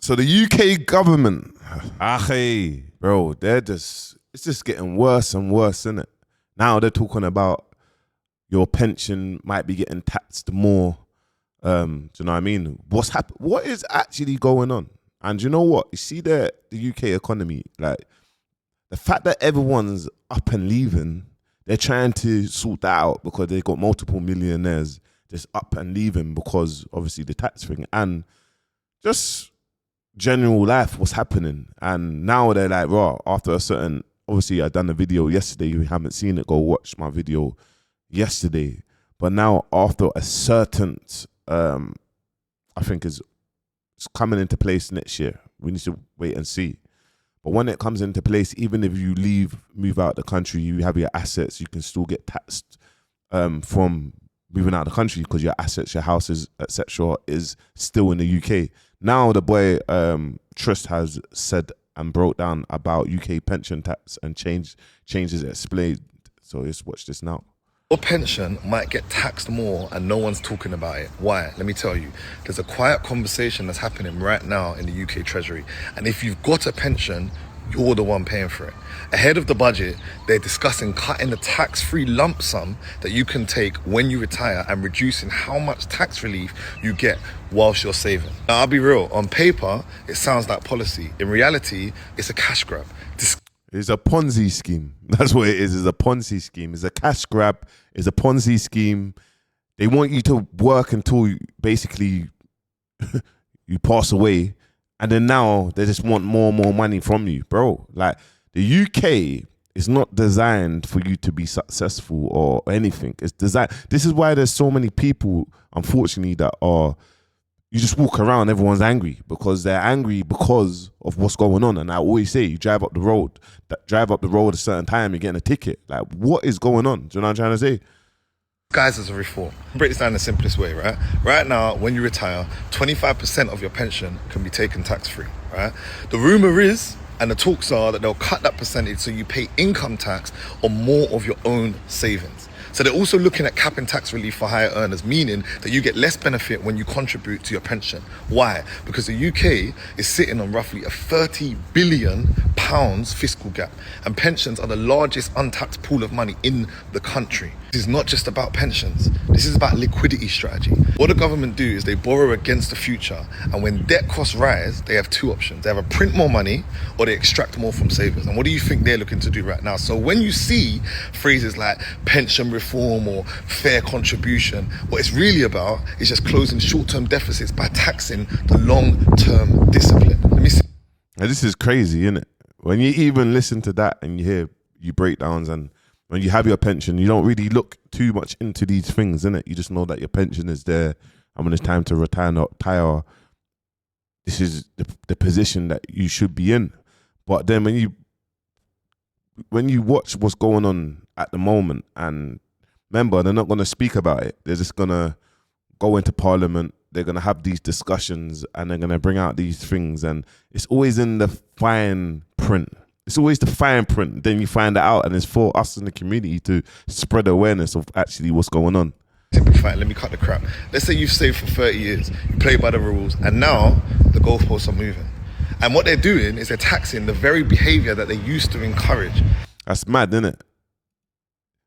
So the UK government, Ackhiii, bro, it's just getting worse and worse, isn't it? Now they're talking about your pension might be getting taxed more. Do you know what I mean? What is actually going on? And you know what? You see the UK economy, like the fact that everyone's up and leaving, they're trying to sort that out because they've got multiple millionaires just up and leaving because obviously the tax thing and just general life was happening. And now they're like, raw, after a certain, obviously I done a video yesterday. You haven't seen it, go watch my video yesterday. But now after a certain, I think it's coming into place next year. We need to wait and see. But when it comes into place, even if you move out the country, you have your assets, you can still get taxed from moving out of the country because your assets, your houses, etc., is still in the UK. Now the boy Trust has said and broke down about UK pension tax and changes explained. So let's watch this now. Your pension might get taxed more and no one's talking about it. Why? Let me tell you. There's a quiet conversation that's happening right now in the UK Treasury. And if you've got a pension, you're the one paying for it. Ahead of the budget, they're discussing cutting the tax-free lump sum that you can take when you retire and reducing how much tax relief you get whilst you're saving. Now, I'll be real. On paper, it sounds like policy. In reality, it's a cash grab. It's a Ponzi scheme. That's what it is. It's a Ponzi scheme. It's a cash grab. It's a Ponzi scheme. They want you to work until basically you pass away. And then now they just want more and more money from you, bro. Like the UK is not designed for you to be successful or anything. It's designed. This is why there's so many people, unfortunately, that are, you just walk around, everyone's angry because they're angry because of what's going on. And I always say, you drive up the road at a certain time, you're getting a ticket. Like, what is going on? Do you know what I'm trying to say? Guys, as a reform. Break this down in the simplest way, right? Right now, when you retire, 25% of your pension can be taken tax-free, right? The rumor is, and the talks are, that they'll cut that percentage so you pay income tax on more of your own savings. So they're also looking at capping tax relief for higher earners, meaning that you get less benefit when you contribute to your pension. Why? Because the UK is sitting on roughly a £30 billion fiscal gap, and pensions are the largest untaxed pool of money in the country. This is not just about pensions. This is about liquidity strategy. What the government do is they borrow against the future, and when debt costs rise, they have two options. They either print more money or they extract more from savers. And what do you think they're looking to do right now? So when you see phrases like pension reform or fair contribution, what it's really about is just closing short-term deficits by taxing the long-term discipline. Let me see. Now, this is crazy, isn't it? When you even listen to that and you hear you breakdowns, and when you have your pension, you don't really look too much into these things, innit? You just know that your pension is there, and when it's time to retire, this is the position that you should be in. But then when you watch what's going on at the moment, and remember, they're not going to speak about it. They're just going to go into Parliament. They're going to have these discussions and they're going to bring out these things. And it's always in the fine print. It's always the fine print. Then you find it out, and it's for us in the community to spread awareness of actually what's going on. Simplify it, let me cut the crap. Let's say you've saved for 30 years, you play by the rules, and now the goalposts are moving. And what they're doing is they're taxing the very behavior that they used to encourage. That's mad, isn't it?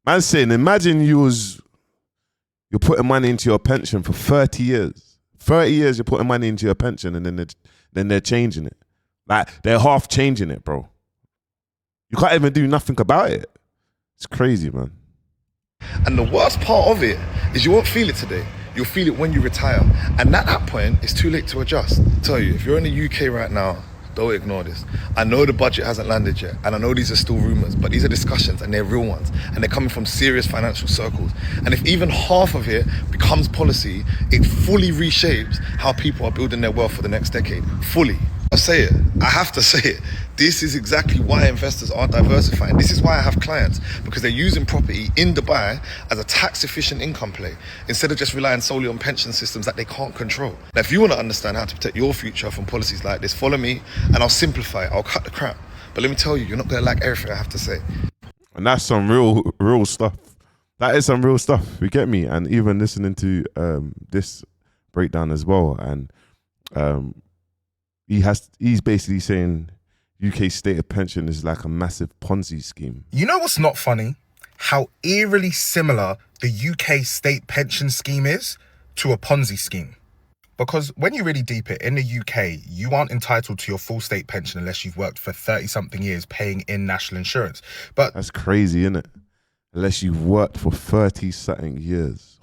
Man's saying, imagine you're putting money into your pension for 30 years. 30 years you're putting money into your pension, and then they're changing it. Like, they're half changing it, bro. You can't even do nothing about it. It's crazy, man. And the worst part of it is you won't feel it today. You'll feel it when you retire. And at that point, it's too late to adjust. I tell you, if you're in the UK right now, don't ignore this. I know the budget hasn't landed yet, and I know these are still rumors, but these are discussions and they're real ones, and they're coming from serious financial circles. And if even half of it becomes policy, it fully reshapes how people are building their wealth for the next decade. Fully. I say it. I have to say it. This is exactly why investors are diversifying. This is why I have clients, because they're using property in Dubai as a tax-efficient income play instead of just relying solely on pension systems that they can't control. Now, if you want to understand how to protect your future from policies like this, follow me and I'll simplify it. I'll cut the crap. But let me tell you, you're not going to like everything I have to say. And that's some real stuff. That is some real stuff. You get me? And even listening to this breakdown as well, and he's basically saying UK state pension is like a massive Ponzi scheme. You know what's not funny? How eerily similar the UK state pension scheme is to a Ponzi scheme. Because when you really deep it, in the UK, you aren't entitled to your full state pension unless you've worked for 30-something years paying in national insurance. But that's crazy, isn't it? Unless you've worked for 30-something years.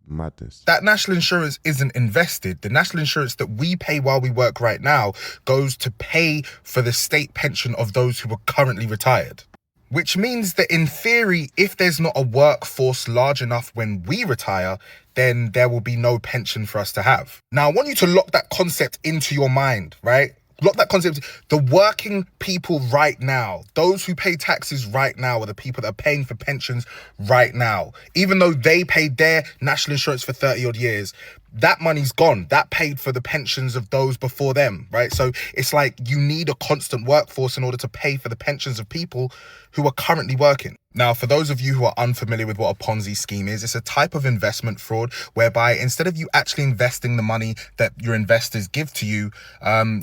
Madness. That national insurance isn't invested. The national insurance that we pay while we work right now goes to pay for the state pension of those who are currently retired. Which means that in theory, if there's not a workforce large enough when we retire, then there will be no pension for us to have. Now, I want you to lock that concept into your mind, right? Lock that concept. The working people right now, those who pay taxes right now, are the people that are paying for pensions right now. Even though they paid their national insurance for 30 odd years, that money's gone. That paid for the pensions of those before them, right? So it's like you need a constant workforce in order to pay for the pensions of people who are currently working. Now, for those of you who are unfamiliar with what a Ponzi scheme is, it's a type of investment fraud whereby instead of you actually investing the money that your investors give to you,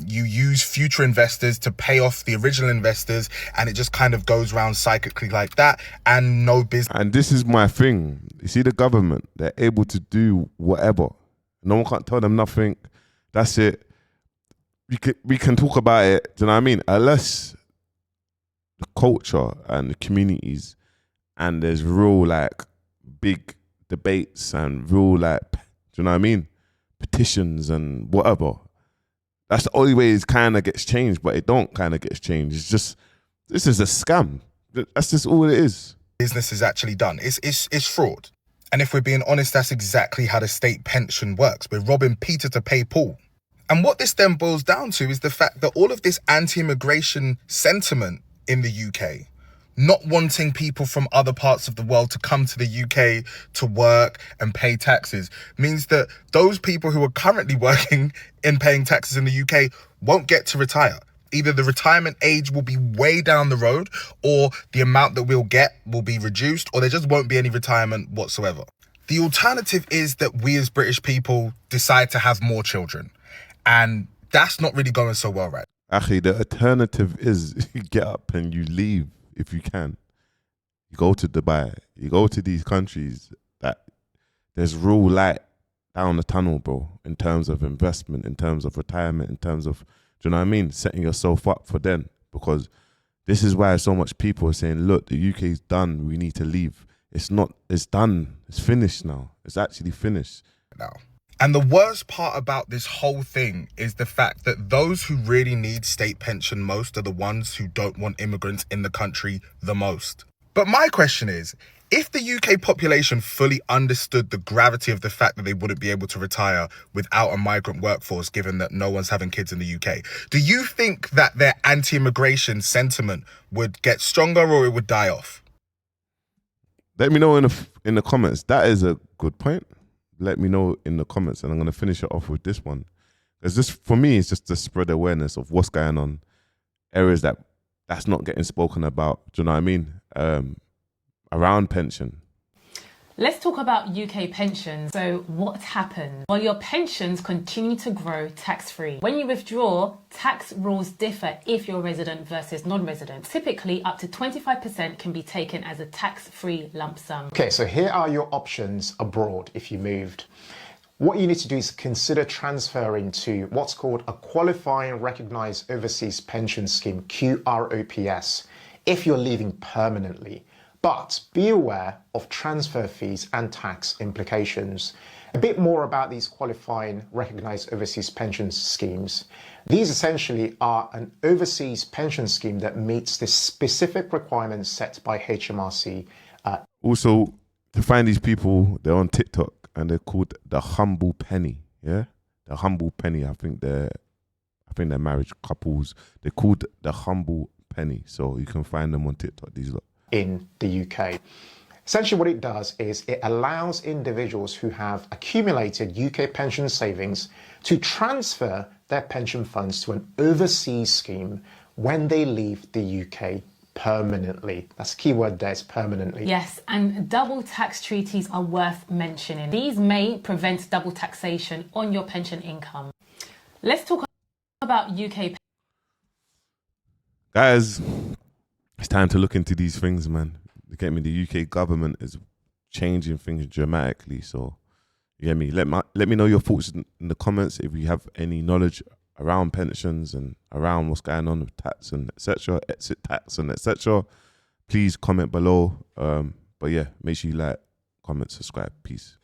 you use future investors to pay off the original investors, and it just kind of goes around cyclically like that, and no business. And this is my thing. You see, the government, they're able to do whatever. No one can't tell them nothing. That's it. We can talk about it. Do you know what I mean? Unless the culture and the communities, and there's real like big debates and real like, do you know what I mean? Petitions and whatever. That's the only way it kind of gets changed, but it don't kind of get changed. It's just, this is a scam. That's just all it is. Business is actually done. It's fraud. And if we're being honest, that's exactly how the state pension works. We're robbing Peter to pay Paul. And what this then boils down to is the fact that all of this anti-immigration sentiment in the UK, not wanting people from other parts of the world to come to the UK to work and pay taxes, means that those people who are currently working and paying taxes in the UK won't get to retire. Either the retirement age will be way down the road, or the amount that we'll get will be reduced, or there just won't be any retirement whatsoever. The alternative is that we as British people decide to have more children. And that's not really going so well, right? Ackhiii, the alternative is you get up and you leave if you can. You go to Dubai, you go to these countries that there's real light down the tunnel, bro, in terms of investment, in terms of retirement, in terms of, do you know what I mean? Setting yourself up for then, because this is why so much people are saying, look, the UK's done, we need to leave. It's not, it's done, it's finished now. It's actually finished. Now. And the worst part about this whole thing is the fact that those who really need state pension most are the ones who don't want immigrants in the country the most. But my question is, if the UK population fully understood the gravity of the fact that they wouldn't be able to retire without a migrant workforce, given that no one's having kids in the UK, do you think that their anti-immigration sentiment would get stronger or it would die off? Let me know in the comments. That is a good point. Let me know in the comments, and I'm going to finish it off with this one. Because this, for me, it's just to spread awareness of what's going on, areas that's not getting spoken about. Do you know what I mean? Around pension. Let's talk about UK pensions. So what happened? Well, your pensions continue to grow tax-free. When you withdraw, tax rules differ if you're resident versus non-resident. Typically, up to 25% can be taken as a tax-free lump sum. Okay, so here are your options abroad if you moved. What you need to do is consider transferring to what's called a Qualifying Recognised Overseas Pension Scheme, QROPS, if you're leaving permanently. But be aware of transfer fees and tax implications. A bit more about these qualifying recognised overseas pension schemes. These essentially are an overseas pension scheme that meets the specific requirements set by HMRC. Also, to find these people, they're on TikTok and they're called the Humble Penny. Yeah, the Humble Penny. I think they're married couples. They're called the Humble Penny. So you can find them on TikTok. These lot. In the UK. Essentially what it does is it allows individuals who have accumulated UK pension savings to transfer their pension funds to an overseas scheme when they leave the UK permanently. That's the key word there, is permanently. Yes, and double tax treaties are worth mentioning. These may prevent double taxation on your pension income. Let's talk About UK. Guys, it's time to look into these things, man. You get me? The UK government is changing things dramatically. So, you get me? Let me know your thoughts in the comments if you have any knowledge around pensions and around what's going on with tax and etc., exit tax and etc. Please comment below. But yeah, make sure you like, comment, subscribe. Peace.